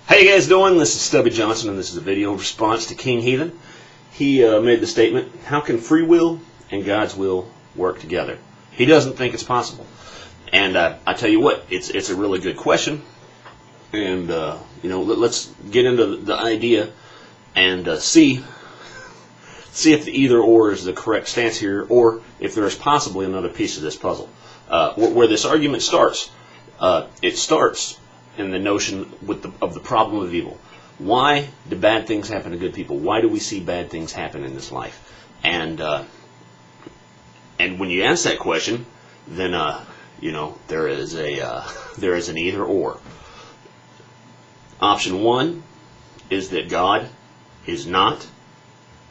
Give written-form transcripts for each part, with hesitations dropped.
How you guys doing? This is Stubby Johnson, and this is a video response to King Heathen. He made the statement, how can free will and God's will work together? He doesn't think it's possible. And I tell you what, it's a really good question. And, let's get into the idea and see if the either or is the correct stance here, or if there is possibly another piece of this puzzle. Where this argument starts, it starts in the notion of the problem of evil. Why do bad things happen to good people? Why do we see bad things happen in this life? And when you ask that question, then there is an either or. Option one is that God is not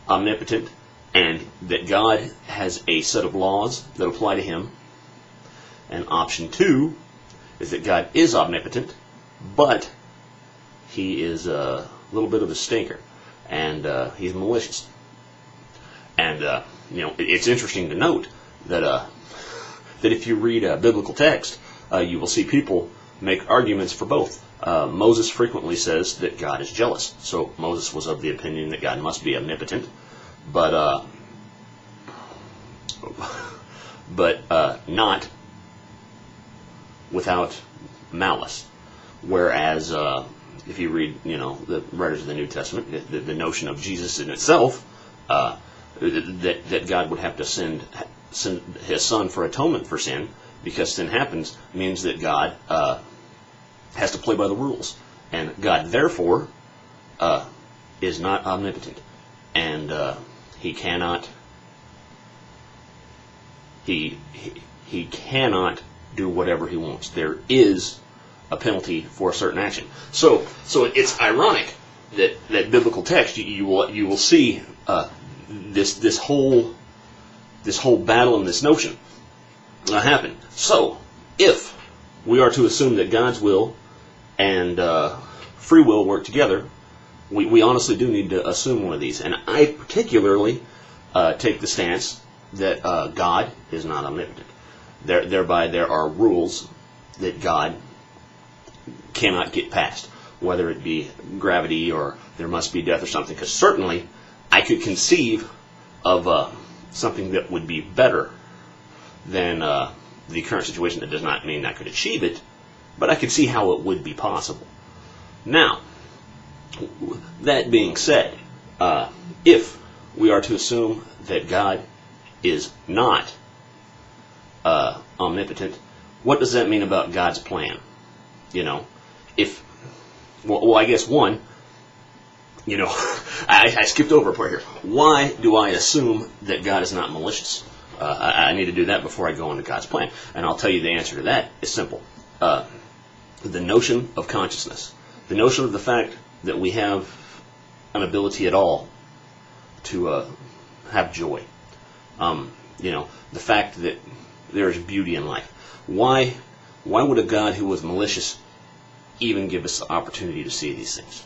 omnipotent, and that God has a set of laws that apply to him. And option two is that God is omnipotent, but he is a little bit of a stinker, and he's malicious. And it's interesting to note that if you read a biblical text, you will see people make arguments for both. Moses frequently says that God is jealous, so Moses was of the opinion that God must be omnipotent, but not without malice. Whereas if you read the writers of the New Testament, the notion of Jesus in itself, that God would have to send his son for atonement for sin, because sin happens, means that God has to play by the rules, and God therefore is not omnipotent, and he cannot do whatever he wants. There is a penalty for a certain action. So it's ironic that biblical text you will see this whole battle and this notion happen. So if we are to assume that God's will and free will work together, we honestly do need to assume one of these. And I particularly take the stance that God is not omnipotent. Thereby there are rules that God cannot get past, whether it be gravity or there must be death or something, because certainly I could conceive of something that would be better than the current situation. That does not mean I could achieve it, but I could see how it would be possible. Now, that being said, if we are to assume that God is not omnipotent, what does that mean about God's plan? I guess one, I skipped over a part here. Why do I assume that God is not malicious? I need to do that before I go into God's plan. And I'll tell you the answer to that is simple. The notion of consciousness. The notion of the fact that we have an ability at all to have joy. The fact that there is beauty in life. Why would a God who was malicious even give us the opportunity to see these things?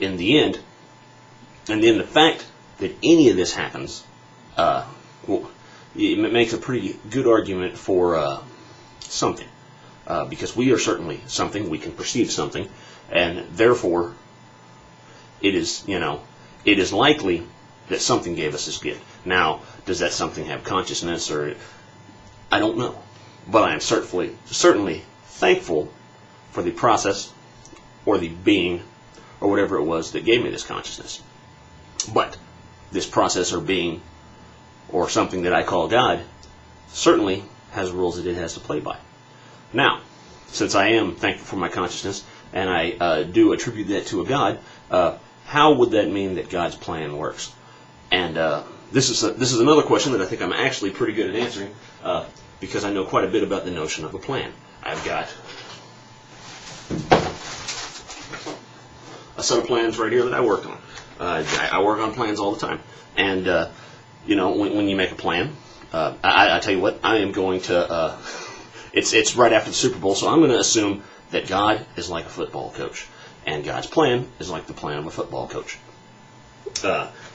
In the end, and then the fact that any of this happens, it makes a pretty good argument for something, because we are certainly something. We can perceive something, and therefore, it is likely that something gave us this gift. Now, does that something have consciousness, or I don't know, but I am certainly thankful for the process or the being or whatever it was that gave me this consciousness. But this process or being or something that I call God certainly has rules that it has to play by. Now, since I am thankful for my consciousness and I do attribute that to a God, how would that mean that God's plan works? And this is another question that I think I'm actually pretty good at answering, because I know quite a bit about the notion of a plan. I've got a set of plans right here that I work on. I work on plans all the time. And, when you make a plan, I tell you what, I am going to, it's right after the Super Bowl, so I'm going to assume that God is like a football coach. And God's plan is like the plan of a football coach.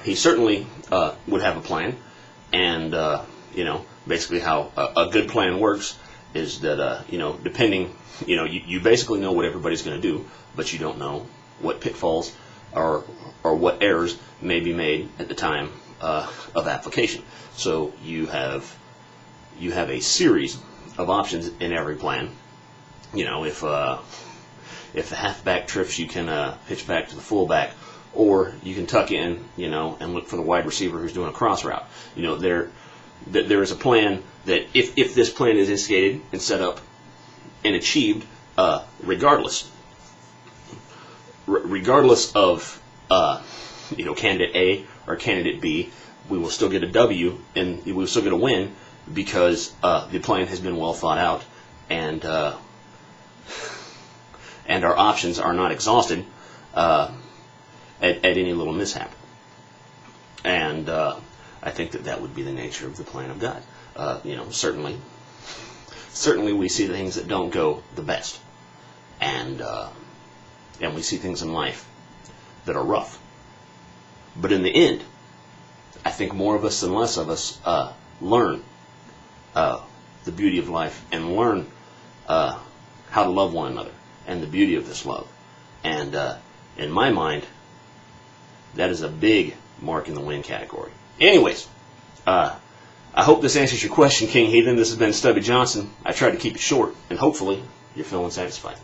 He certainly would have a plan, and, basically how a good plan works is that depending, you basically know what everybody's going to do, but you don't know what pitfalls or what errors may be made at the time of application. So you have a series of options in every plan. If the halfback trips, you can pitch back to the fullback, or you can tuck in, and look for the wide receiver who's doing a cross route. There is a plan that if this plan is instigated and set up and achieved, regardless of candidate A or candidate B, we will still get a W and we will still get a win because the plan has been well thought out and our options are not exhausted at any little mishap. And I think that would be the nature of the plan of God. Certainly we see things that don't go the best, and we see things in life that are rough. But in the end, I think more of us than less of us learn the beauty of life and learn how to love one another and the beauty of this love. And in my mind, that is a big mark in the win category. Anyways, I hope this answers your question, King Heathen. This has been Stubby Johnson. I tried to keep it short, and hopefully you're feeling satisfied.